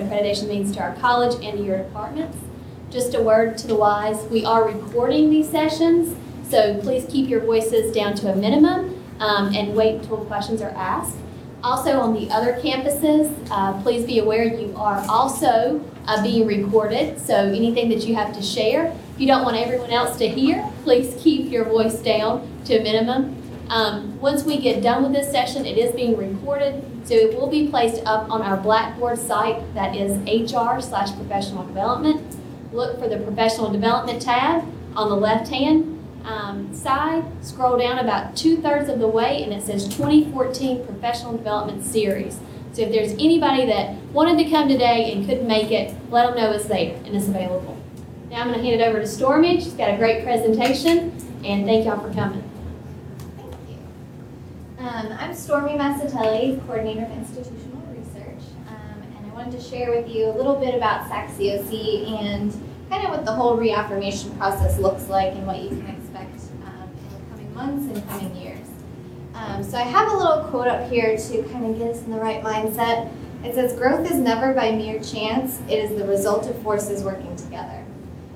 accreditation means to our college and to your departments. Just a word to the wise, we are recording these sessions, so please keep your voices down to a minimum and wait until questions are asked. Also on the other campuses, please be aware you are also being recorded, so anything that you have to share, if you don't want everyone else to hear, please keep your voice down to a minimum. Once we get done with this session, it is being recorded, so it will be placed up on our Blackboard site, that is HR/professional development. Look for the professional development tab on the left-hand side, scroll down about 2/3 of the way, and it says 2014 Professional Development Series. So if there's anybody that wanted to come today and couldn't make it, let them know it's there and it's available. Now I'm going to hand it over to Stormy. She's got a great presentation, and thank y'all for coming. Thank you. I'm Stormy Massatelli, Coordinator of Institutional Research, and I wanted to share with you a little bit about SAC-COC and kind of what the whole reaffirmation process looks like and what you can expect in the coming months and coming years. So I have a little quote up here to kind of get us in the right mindset. It says, "Growth is never by mere chance, it is the result of forces working together."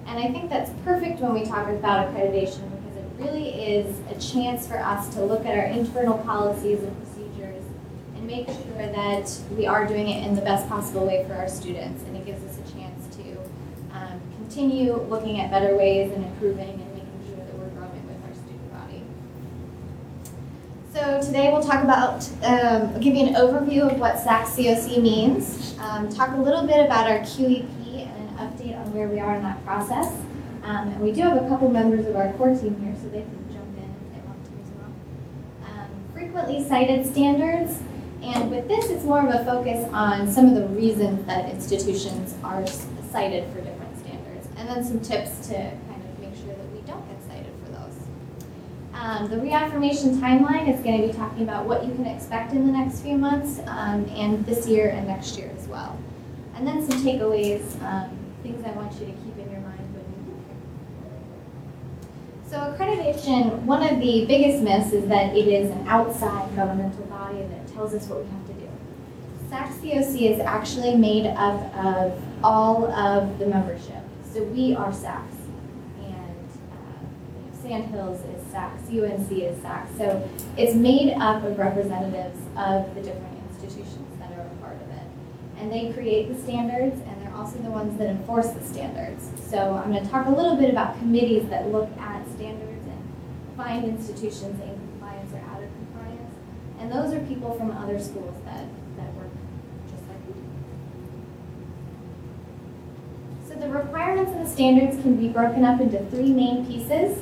And I think that's perfect when we talk about accreditation because it really is a chance for us to look at our internal policies and procedures and make sure that we are doing it in the best possible way for our students. And it gives us a chance to continue looking at better ways and improving and making sure that we're growing with our student body. So today we'll talk about, I'll give you an overview of what SAC-COC means, talk a little bit about our QEP and an update on where we are in that process. And we do have a couple members of our core team here, so they can jump in if they want to as well. Frequently cited standards, and with this it's more of a focus on some of the reasons that institutions are cited for different standards, and then some tips to kind of make sure that we don't get cited for those. The reaffirmation timeline is going to be talking about what you can expect in the next few months, and this year and next year as well. And then some takeaways, things I want you to keep in your mind when you move here. So accreditation, one of the biggest myths is that it is an outside governmental body that tells us what we have to do. SAC-COC is actually made up of all of the membership. So we are SACs, and Sandhills is SACs, UNC is SACs. So it's made up of representatives of the different institutions that are a part of it. And they create the standards, and they're also the ones that enforce the standards. So I'm going to talk a little bit about committees that look at standards and find institutions in compliance or out of compliance. And those are people from other schools that work just like we do. So the requirements and the standards can be broken up into three main pieces,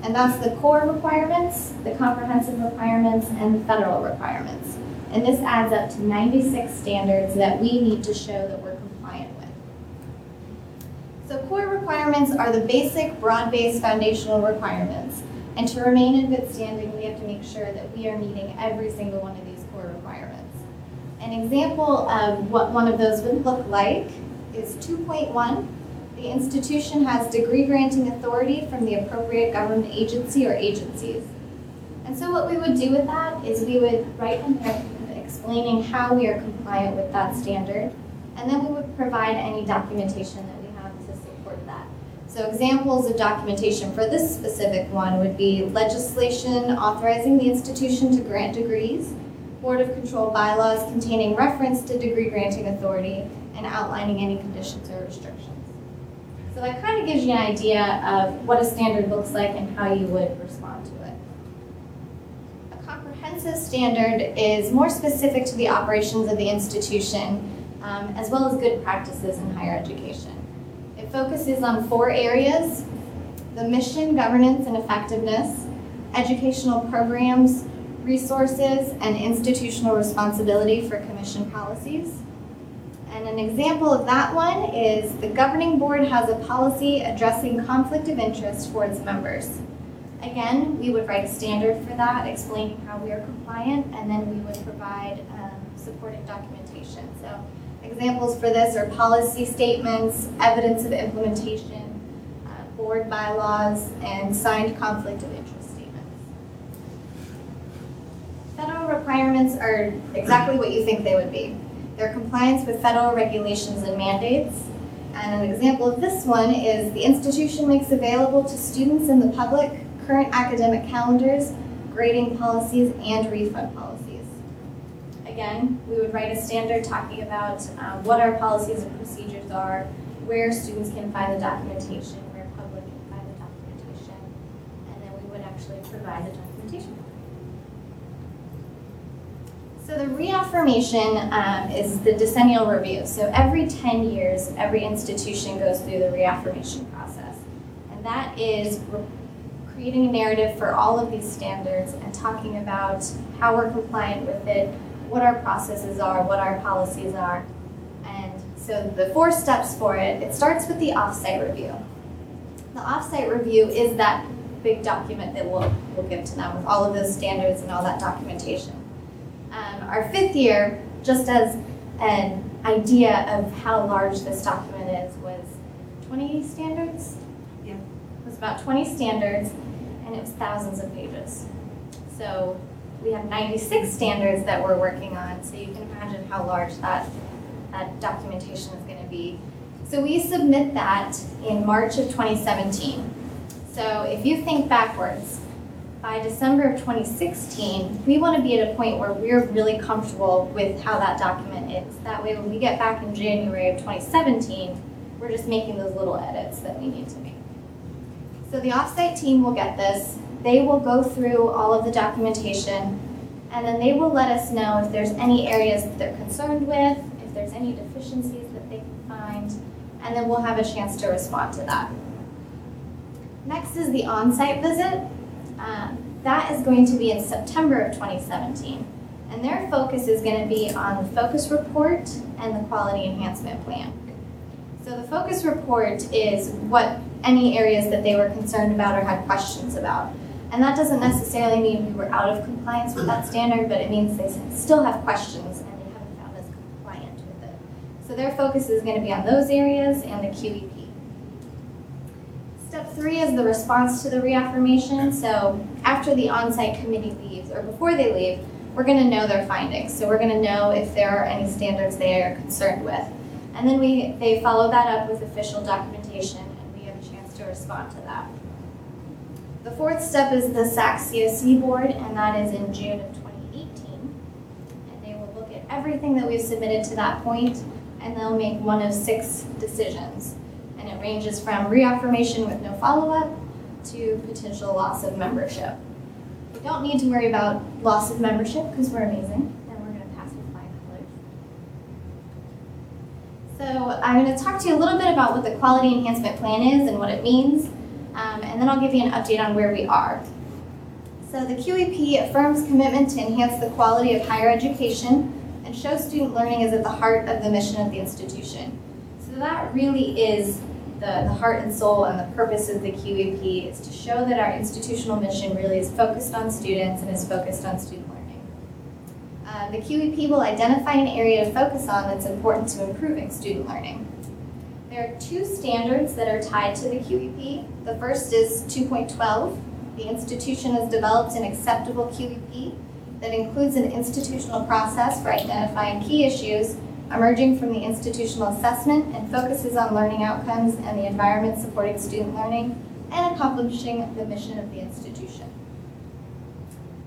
and that's the core requirements, the comprehensive requirements, and the federal requirements. And this adds up to 96 standards that we need to show that we're compliant with. So core requirements are the basic, broad-based foundational requirements. And to remain in good standing, we have to make sure that we are meeting every single one of these core requirements. An example of what one of those would look like is 2.1. The institution has degree granting authority from the appropriate government agency or agencies. And so what we would do with that is we would write in there explaining how we are compliant with that standard, and then we would provide any documentation that we have to support that. So examples of documentation for this specific one would be legislation authorizing the institution to grant degrees, Board of Control bylaws containing reference to degree granting authority, and outlining any conditions or restrictions. So that kind of gives you an idea of what a standard looks like and how you would respond to it. A comprehensive standard is more specific to the operations of the institution, as well as good practices in higher education. It focuses on 4 areas: the mission, governance, and effectiveness, educational programs, resources, and institutional responsibility for commission policies. And an example of that one is the governing board has a policy addressing conflict of interest for its members. Again, we would write a standard for that, explaining how we are compliant, and then we would provide supporting documentation. So examples for this are policy statements, evidence of implementation, board bylaws, and signed conflict of interest statements. Federal requirements are exactly what you think they would be. their compliance with federal regulations and mandates. And an example of this one is the institution makes available to students and the public current academic calendars, grading policies, and refund policies. Again, we would write a standard talking about what our policies and procedures are, where students can find the documentation, where public can find the documentation, and then we would actually provide the documentation. So the reaffirmation is the decennial review. So every 10 years, every institution goes through the reaffirmation process. And that is creating a narrative for all of these standards and talking about how we're compliant with it, what our processes are, what our policies are. And so the 4 steps for it, it starts with the offsite review. The offsite review is that big document that we'll give to them with all of those standards and all that documentation. Our 5th year, just as an idea of how large this document is, was 20 standards? Yeah. It was about 20 standards, and it was thousands of pages. So we have 96 standards that we're working on, so you can imagine how large that documentation is going to be. So we submit that in March of 2017. So if you think backwards, by December of 2016, we want to be at a point where we're really comfortable with how that document is. That way, when we get back in January of 2017, we're just making those little edits that we need to make. So the offsite team will get this. They will go through all of the documentation, and then they will let us know if there's any areas that they're concerned with, if there's any deficiencies that they can find, and then we'll have a chance to respond to that. Next is the on-site visit. That is going to be in September of 2017. And their focus is going to be on the focus report and the quality enhancement plan. So the focus report is what any areas that they were concerned about or had questions about. And that doesn't necessarily mean we were out of compliance with that standard, but it means they still have questions and they haven't found us compliant with it. So their focus is going to be on those areas and the QEP. Step 3 is the response to the reaffirmation. So after the on-site committee leaves, or before they leave, we're going to know their findings. So we're going to know if there are any standards they are concerned with. And then they follow that up with official documentation, and we have a chance to respond to that. The 4th step is the SAC COC board, and that is in June of 2018. And they will look at everything that we've submitted to that point, and they'll make one of 6 decisions. And it ranges from reaffirmation with no follow-up to potential loss of membership. We don't need to worry about loss of membership because we're amazing, and we're going to pass with flying colors. So I'm going to talk to you a little bit about what the quality enhancement plan is and what it means, and then I'll give you an update on where we are. So the QEP affirms commitment to enhance the quality of higher education and shows student learning is at the heart of the mission of the institution. So that really is the heart and soul and the purpose of the QEP, is to show that our institutional mission really is focused on students and is focused on student learning. The QEP will identify an area to focus on that's important to improving student learning. There are 2 standards that are tied to the QEP. The first is 2.12. The institution has developed an acceptable QEP that includes an institutional process for identifying key issues emerging from the institutional assessment and focuses on learning outcomes and the environment supporting student learning and accomplishing the mission of the institution.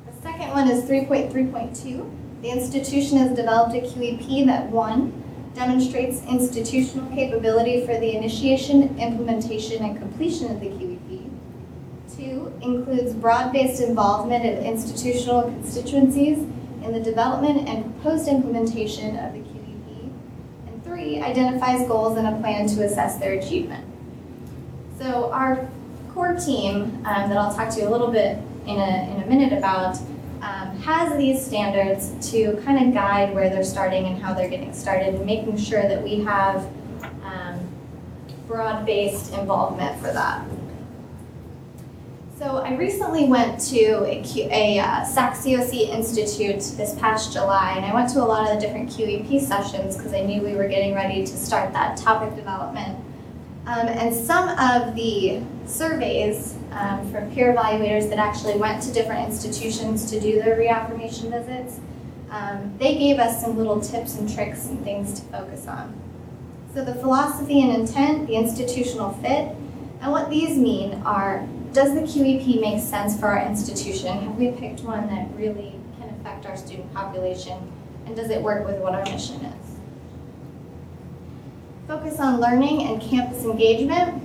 The second one is 3.3.2. The institution has developed a QEP that 1, demonstrates institutional capability for the initiation, implementation, and completion of the QEP. 2, includes broad-based involvement of institutional constituencies in the development and proposed implementation of the QEP. 3, identifies goals and a plan to assess their achievement. So our core team, that I'll talk to you a little bit in a minute about, has these standards to kind of guide where they're starting and how they're getting started, and making sure that we have broad-based involvement for that. So I recently went to a SAC COC Institute this past July, and I went to a lot of the different QEP sessions because I knew we were getting ready to start that topic development. And some of the surveys from peer evaluators that actually went to different institutions to do their reaffirmation visits they gave us some little tips and tricks and things to focus on. So the philosophy and intent, the institutional fit, and what these mean are, does the QEP make sense for our institution? Have we picked one that really can affect our student population? And does it work with what our mission is? Focus on learning and campus engagement.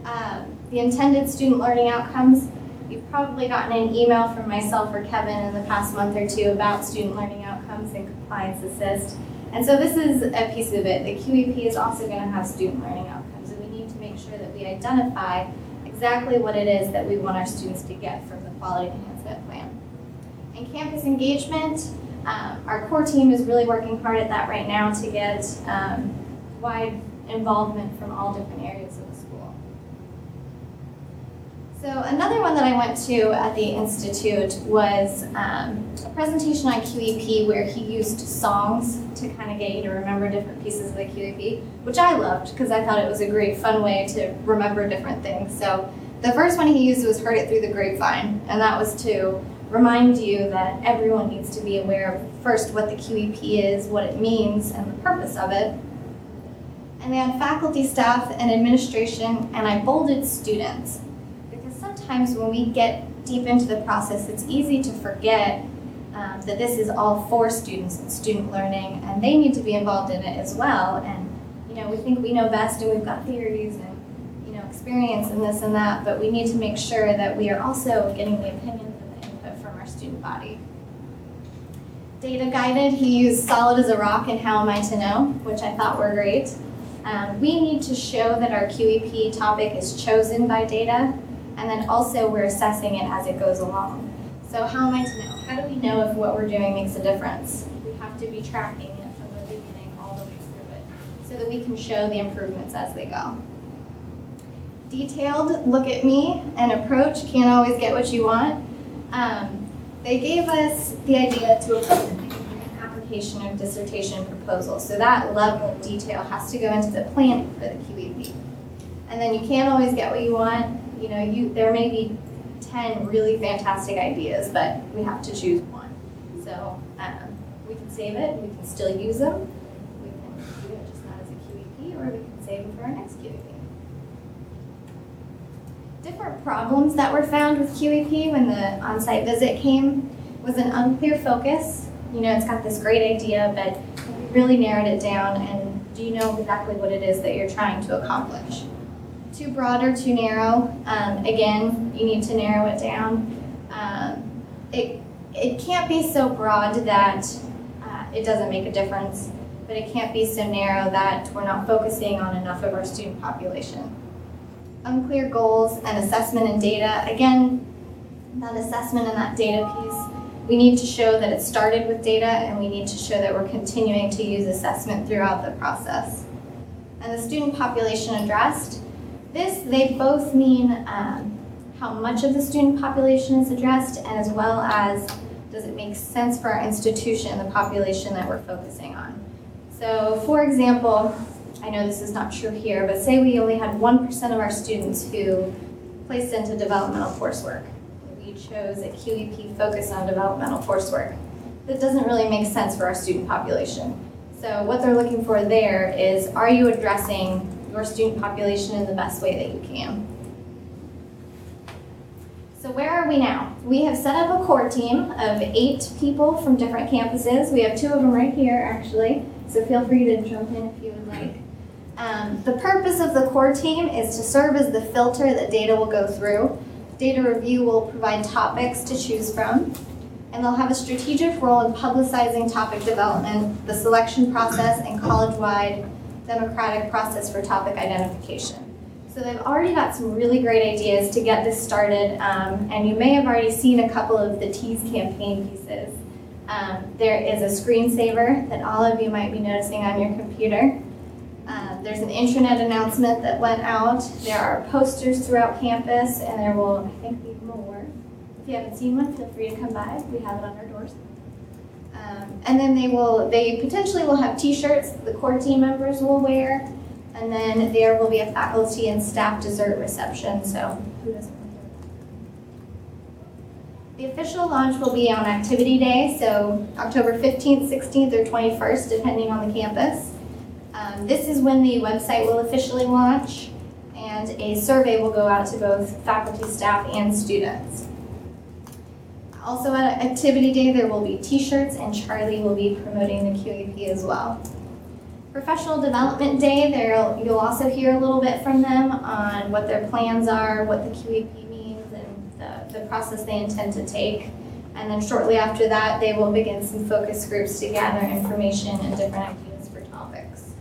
The intended student learning outcomes. You've probably gotten an email from myself or Kevin in the past month or two about student learning outcomes and compliance assist. And so this is a piece of it. The QEP is also going to have student learning outcomes, and we need to make sure that we identify exactly what it is that we want our students to get from the quality enhancement plan. And campus engagement, our core team is really working hard at that right now to get wide involvement from all different areas of the school. So another one that I went to at the Institute was a presentation on QEP where he used songs to kind of get you to remember different pieces of the QEP, which I loved because I thought it was a great fun way to remember different things. So the first one he used was Heard It Through the Grapevine, and that was to remind you that everyone needs to be aware of first what the QEP is, what it means, and the purpose of it. And they had faculty, staff, and administration, and I bolded students. Because sometimes when we get deep into the process, it's easy to forget that this is all for students and student learning, and they need to be involved in it as well. And we think we know best, and we've got theories and experience and this and that, but we need to make sure that we are also getting the opinions and the input from our student body. Data guided, he used Solid as a Rock and How Am I to Know, which I thought were great. We need to show that our QEP topic is chosen by data, and then also we're assessing it as it goes along. So how am I to know? How do we know if what we're doing makes a difference? We have to be tracking it from the beginning all the way through it so that we can show the improvements as they go. Detailed, look at me, and approach, can't always get what you want. They gave us the idea to approach an application or dissertation proposal. So that level of detail has to go into the planning for the QEP. And then you can't always get what you want. There may be 10 really fantastic ideas, but we have to choose one. So we can save it, we can still use them. We can do it just not as a QEP, or we can save them for our next QEP. Different problems that were found with QEP when the on-site visit came was an unclear focus. It's got this great idea, but we really narrowed it down, and do you know exactly what it is that you're trying to accomplish? Too broad or too narrow? Again, you need to narrow it down. It can't be so broad that it doesn't make a difference, but it can't be so narrow that we're not focusing on enough of our student population. Unclear goals and assessment and data. Again, that assessment and that data piece, we need to show that it started with data, and we need to show that we're continuing to use assessment throughout the process. And the student population addressed, they both mean how much of the student population is addressed, and as well as does it make sense for our institution, the population that we're focusing on. So for example, I know this is not true here, but say we only had 1% of our students who placed into developmental coursework. We chose a QEP focus on developmental coursework. That doesn't really make sense for our student population. So what they're looking for there is, are you addressing your student population in the best way that you can? So where are we now? We have set up a core team of 8 people from different campuses. We have 2 of them right here, actually, so feel free to jump in if you would like. The purpose of the core team is to serve as the filter that data will go through. Data review will provide topics to choose from, and they'll have a strategic role in publicizing topic development, the selection process, and college-wide democratic process for topic identification. So they've already got some really great ideas to get this started, and you may have already seen a couple of the Tease campaign pieces. There is a screensaver that all of you might be noticing on your computer. There's an intranet announcement that went out. There are posters throughout campus, and there will, I think, be more. If you haven't seen one, feel free to come by. We have it on our doors. And then they potentially will have t-shirts the core team members will wear, and then there will be a faculty and staff dessert reception, so who doesn't want The official launch will be on Activity Day, so October 15th, 16th, or 21st, depending on the campus. This is when the website will officially launch, and a survey will go out to both faculty, staff, and students. Also at Activity Day, there will be t-shirts, and Charlie will be promoting the QAP as well. Professional Development Day, you'll also hear a little bit from them on what their plans are, what the QAP means, and the process they intend to take. And then shortly after that, they will begin some focus groups to gather information and different ideas for topics.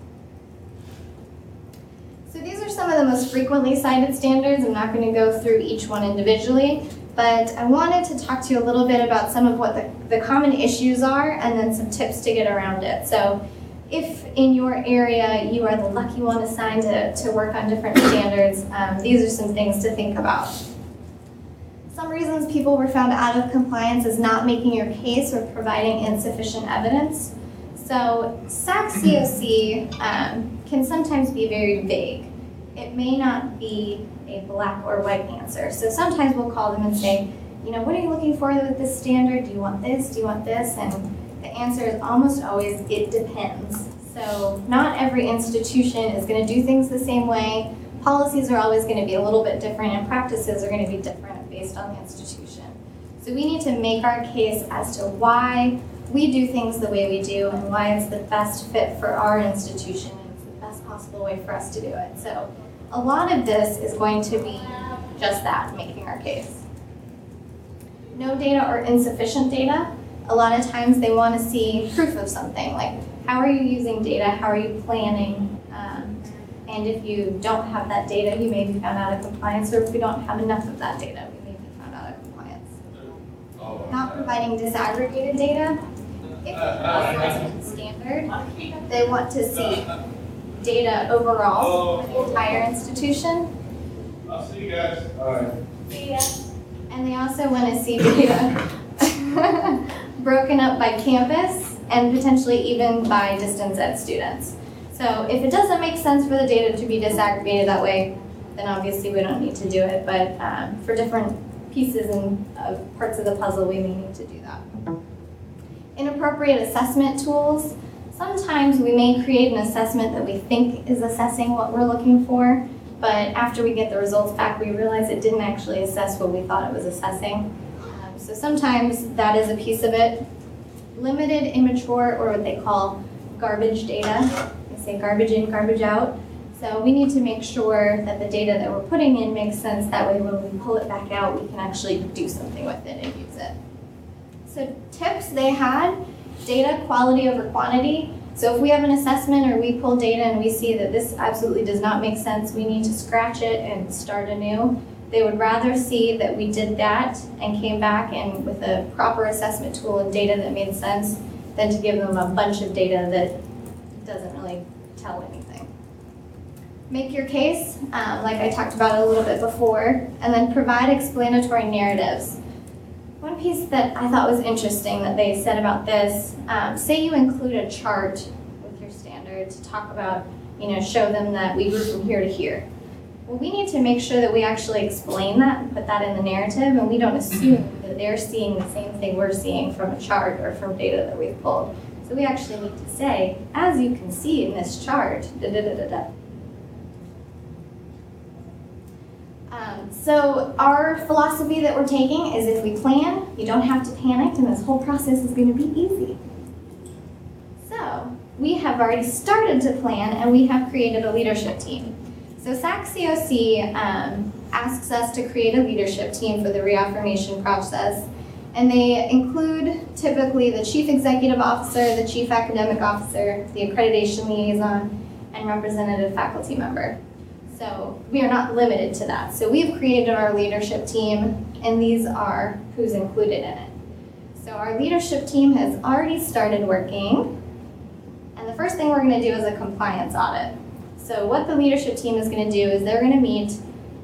So these are some of the most frequently cited standards. I'm not going to go through each one individually, but I wanted to talk to you a little bit about some of what the common issues are and then some tips to get around it. So if in your area you are the lucky one assigned to work on different standards, these are some things to think about. Some reasons people were found out of compliance is not making your case or providing insufficient evidence. So SAC-COC can sometimes be very vague. It may not be a black or white answer. So sometimes we'll call them and say, what are you looking for with this standard? Do you want this? Do you want this? And the answer is almost always, it depends. So not every institution is going to do things the same way. Policies are always going to be a little bit different, and practices are going to be different based on the institution. So we need to make our case as to why we do things the way we do and why it's the best fit for our institution and it's the best possible way for us to do it. So a lot of this is going to be just that, making our case. No data or insufficient data. A lot of times they want to see proof of something, like how are you using data, how are you planning, and if you don't have that data, you may be found out of compliance, or if we don't have enough of that data, we may be found out of compliance. Not providing disaggregated data. If it's a standard, they want to see data overall for the entire institution. I'll see you guys. All right. See ya. And they also want to see data broken up by campus and potentially even by distance ed students. So if it doesn't make sense for the data to be disaggregated that way, then obviously we don't need to do it. But for different pieces of parts of the puzzle, we may need to do that. Inappropriate assessment tools. Sometimes we may create an assessment that we think is assessing what we're looking for, but after we get the results back, we realize it didn't actually assess what we thought it was assessing. So sometimes that is a piece of it. Limited, immature, or what they call garbage data. They say garbage in, garbage out. So we need to make sure that the data that we're putting in makes sense. That way when we pull it back out, we can actually do something with it and use it. So tips they had, data quality over quantity. So if we have an assessment or we pull data and we see that this absolutely does not make sense, we need to scratch it and start anew. They would rather see that we did that and came back and with a proper assessment tool and data that made sense than to give them a bunch of data that doesn't really tell anything. Make your case, like I talked about a little bit before, and then provide explanatory narratives. One piece that I thought was interesting that they said about this, say you include a chart with your standard to talk about, show them that we grew from here to here. Well, we need to make sure that we actually explain that and put that in the narrative, and we don't assume that they're seeing the same thing we're seeing from a chart or from data that we've pulled. So we actually need to say, as you can see in this chart, da-da-da-da-da. So our philosophy that we're taking is if we plan, you don't have to panic, and this whole process is going to be easy. So we have already started to plan, and we have created a leadership team. So SAC-COC asks us to create a leadership team for the reaffirmation process, and they include typically the chief executive officer, the chief academic officer, the accreditation liaison, and representative faculty member. So we are not limited to that. So we've created our leadership team, and these are who's included in it. So our leadership team has already started working, and the first thing we're going to do is a compliance audit. So what the leadership team is going to do is they're going to meet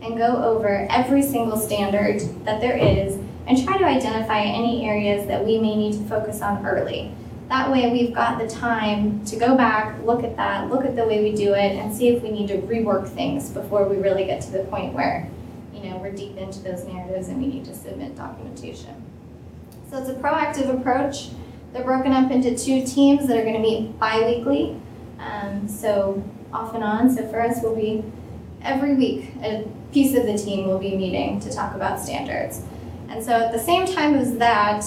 and go over every single standard that there is and try to identify any areas that we may need to focus on early. That way we've got the time to go back, look at that, look at the way we do it, and see if we need to rework things before we really get to the point where, we're deep into those narratives and we need to submit documentation. So it's a proactive approach. They're broken up into 2 teams that are going to meet bi-weekly, so off and on. So for us, will be every week a piece of the team will be meeting to talk about standards. And so at the same time as that,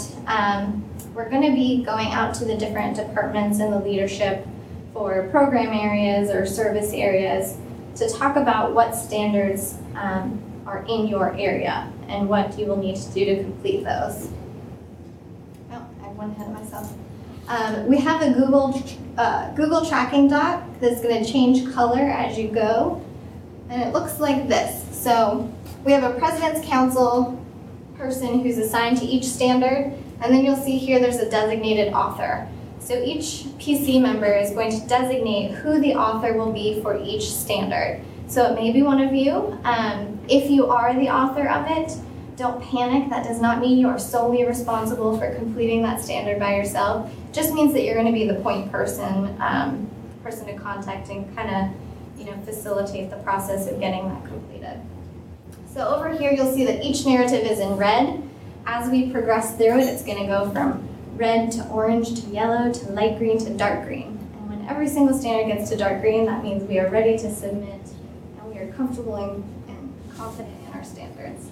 we're going to be going out to the different departments in the leadership for program areas or service areas to talk about what standards are in your area and what you will need to do to complete those. Oh, I have one ahead of myself. We have a Google tracking doc that's going to change color as you go, and it looks like this. So we have a President's Council person who's assigned to each standard, and then you'll see here there's a designated author. So each PC member is going to designate who the author will be for each standard. So it may be one of you. If you are the author of it, don't panic. That does not mean you are solely responsible for completing that standard by yourself. It just means that you're going to be the point person, person to contact and kind of, facilitate the process of getting that completed. So over here, you'll see that each narrative is in red. As we progress through it, it's going to go from red to orange to yellow to light green to dark green. And when every single standard gets to dark green, that means we are ready to submit and we are comfortable and confident in our standards.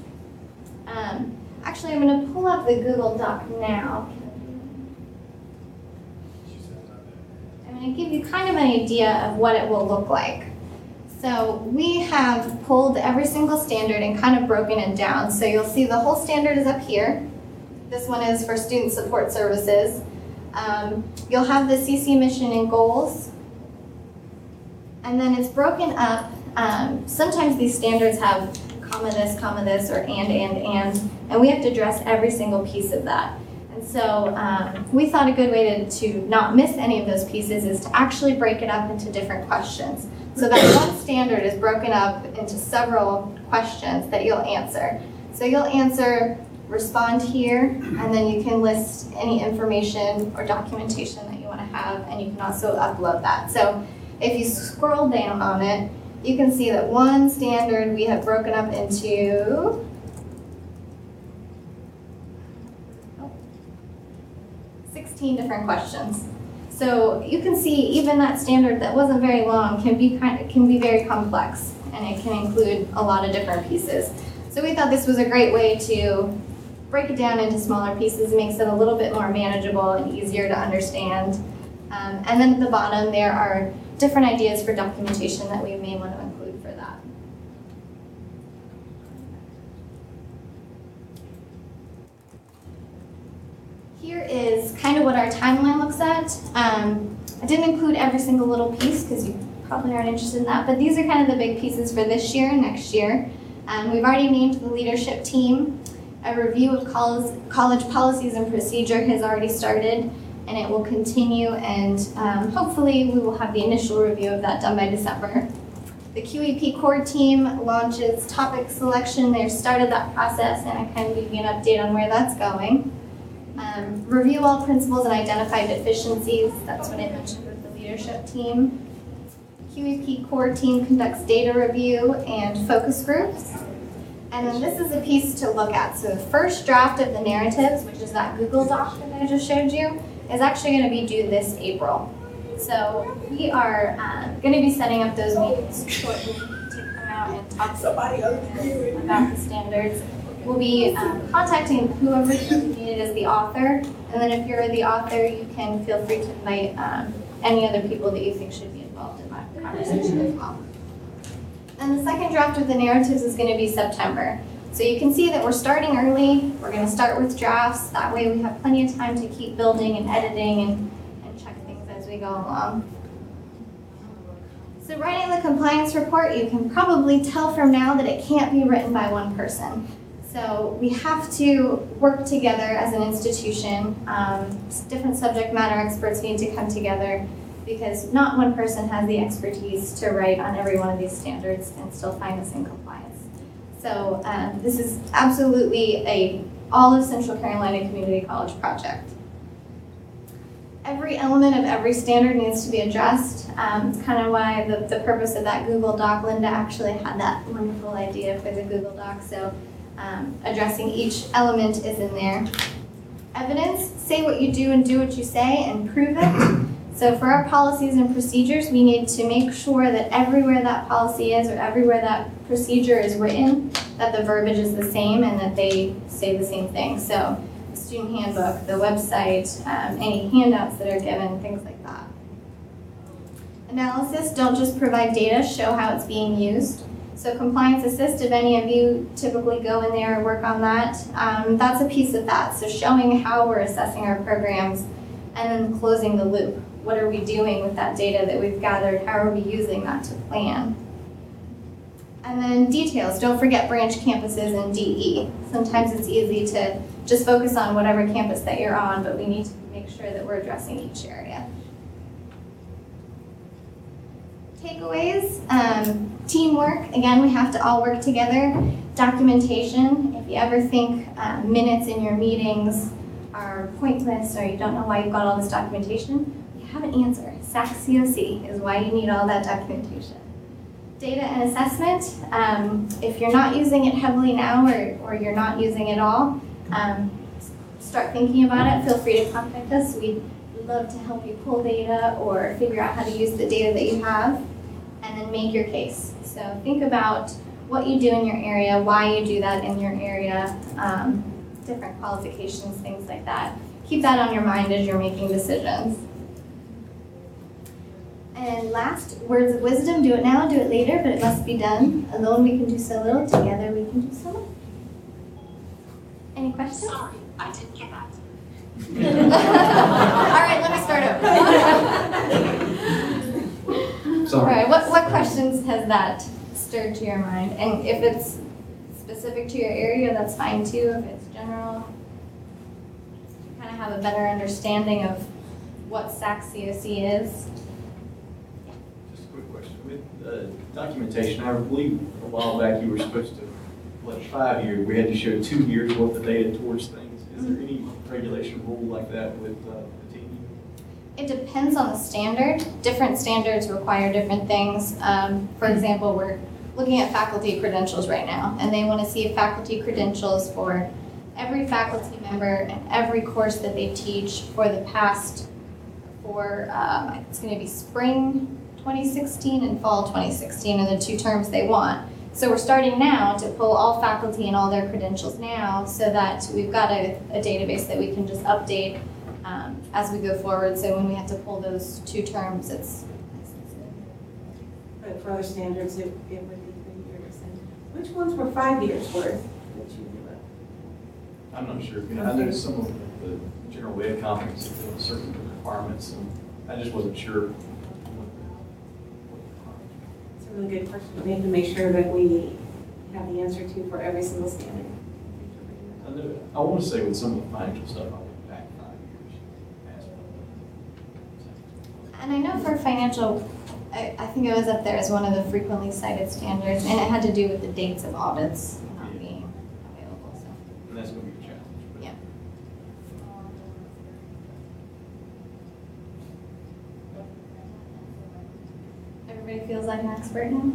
Actually, I'm going to pull up the Google Doc now. I'm going to give you kind of an idea of what it will look like. So we have pulled every single standard and kind of broken it down. So you'll see the whole standard is up here. This one is for student support services. You'll have the CC mission and goals. And then it's broken up. Sometimes these standards have comma this, or and we have to address every single piece of that. And so we thought a good way to not miss any of those pieces is to actually break it up into different questions. So that one standard is broken up into several questions that you'll answer. So you'll answer, respond here, and then you can list any information or documentation that you want to have, and you can also upload that. So if you scroll down on it, you can see that one standard we have broken up into 16 different questions. So you can see even that standard that wasn't very long can be very complex, and it can include a lot of different pieces. So we thought this was a great way to break it down into smaller pieces. It makes it a little bit more manageable and easier to understand. And then at the bottom there are different ideas for documentation that we may want to include for that. Here is kind of what our timeline looks at. I didn't include every single little piece because you probably aren't interested in that, but these are kind of the big pieces for this year and next year. We've already named the leadership team. A review of college policies and procedure has already started, and it will continue, and hopefully we will have the initial review of that done by December. The QEP core team launches topic selection. They've started that process, and I kind of give you an update on where that's going. Review all principles and identify deficiencies. That's what I mentioned with the leadership team. QEP core team conducts data review and focus groups. And then this is a piece to look at. So the first draft of the narratives, which is that Google Doc that I just showed you, is actually going to be due this April. So we are going to be setting up those meetings shortly to come out and talk about the standards. We'll be contacting whoever needed as the author, and then if you're the author, you can feel free to invite any other people that you think should be involved in that conversation as well. And the second draft of the narratives is going to be September. So you can see that we're starting early. We're going to start with drafts. That way we have plenty of time to keep building and editing and check things as we go along. So writing the compliance report, you can probably tell from now that it can't be written by one person. So we have to work together as an institution. Different subject matter experts need to come together because not one person has the expertise to write on every one of these standards and still find us in compliance. So this is absolutely a all of Central Carolina Community College project. Every element of every standard needs to be addressed. It's kind of why the purpose of that Google Doc, Linda actually had that wonderful idea for the Google Doc. So addressing each element is in there. evidence, say what you do and do what you say and prove it. So for our policies and procedures, we need to make sure that everywhere that policy is or everywhere that procedure is written, that the verbiage is the same and that they say the same thing. So the student handbook, the website, any handouts that are given, things like that. Analysis, don't just provide data, show how it's being used. So compliance assist, if any of you typically go in there and work on that, that's a piece of that. So showing how we're assessing our programs and then closing the loop. What are we doing with that data that we've gathered? How are we using that to plan? And then details, don't forget branch campuses and DE. Sometimes it's easy to just focus on whatever campus that you're on, but we need to make sure that we're addressing each area. Takeaways, teamwork. Again, we have to all work together. Documentation, if you ever think minutes in your meetings are pointless or you don't know why you've got all this documentation, you have an answer. SAC-COC is why you need all that documentation. Data and assessment, if you're not using it heavily now or you're not using it all, start thinking about it. Feel free to contact us. We'd love to help you pull data or figure out how to use the data that you have, and then make your case. So think about what you do in your area, why you do that in your area, different qualifications, things like that. Keep that on your mind as you're making decisions. And last, words of wisdom, do it now, do it later, but it must be done. Alone we can do so little, together we can do so much. Any questions? Sorry, I didn't get that. All right, let me start over. All right, what questions has that stirred to your mind? And if it's specific to your area, that's fine too. If it's general, you kind of have a better understanding of what SAC-COC is. Just a quick question. With documentation, I believe a while back you were supposed to, 5 years, we had to show 2 years worth of data towards things. Is there any regulation rule like that with the team? It depends on the standard. Different standards require different things. For example, we're looking at faculty credentials right now, and they want to see faculty credentials for every faculty member and every course that they teach for the past, it's going to be spring 2016 and fall 2016 are the 2 terms they want. So we're starting now to pull all faculty and all their credentials now so that we've got a database that we can just update as we go forward. So when we have to pull those 2 terms, it's But for other standards, it would be 3 years. And which ones were 5 years worth that you knew of? I'm not sure. I noticed some of the general ed conferences have certain requirements, and I just wasn't sure. It's a really good question. We have to make sure that we have the answer to for every single standard. I want to say with some of the financial stuff, I went back 5 years. And I know for financial, I think it was up there as one of the frequently cited standards, and it had to do with the dates of audits not being available. So. And that's going to be a challenge. But Yeah. Everybody feels like an expert now?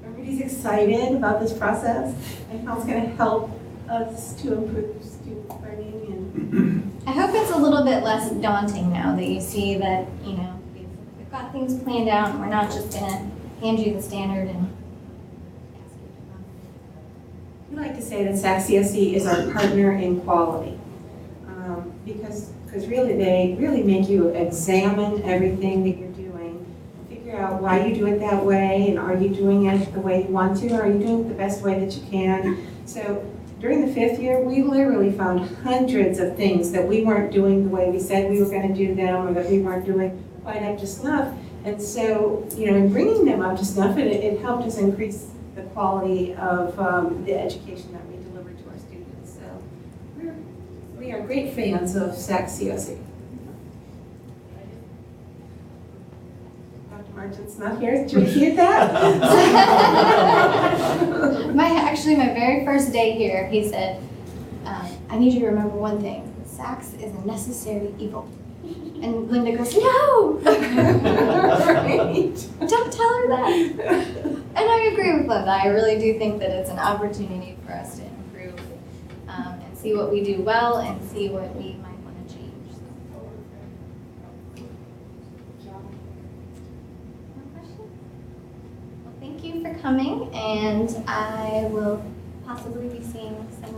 Everybody's excited about this process and how it's going to help us to improve student learning. And I hope it's a little bit less daunting now that you see that, we've got things planned out and we're not just going to hand you the standard and ask you to run. we like to say that SAC-COC is our partner in quality because really they really make you examine everything that you're doing, figure out why you do it that way, and are you doing it the way you want to, or are you doing it the best way that you can. So during the 5th year, we literally found hundreds of things that we weren't doing the way we said we were going to do them, or that we weren't doing quite up to snuff. And so, in bringing them up to snuff, it helped us increase the quality of the education that we deliver to our students. So we are great fans of SAC-COC. Dr. Martin's not here. Did you hear that? My very first day here, he said, I need you to remember one thing. SACS is a necessary evil. And Linda goes, no! Right. Don't tell her that. And I agree with Linda. I really do think that it's an opportunity for us to improve and see what we do well and see what we might want to change. More questions? Well, thank you for coming, and I will possibly be seeing some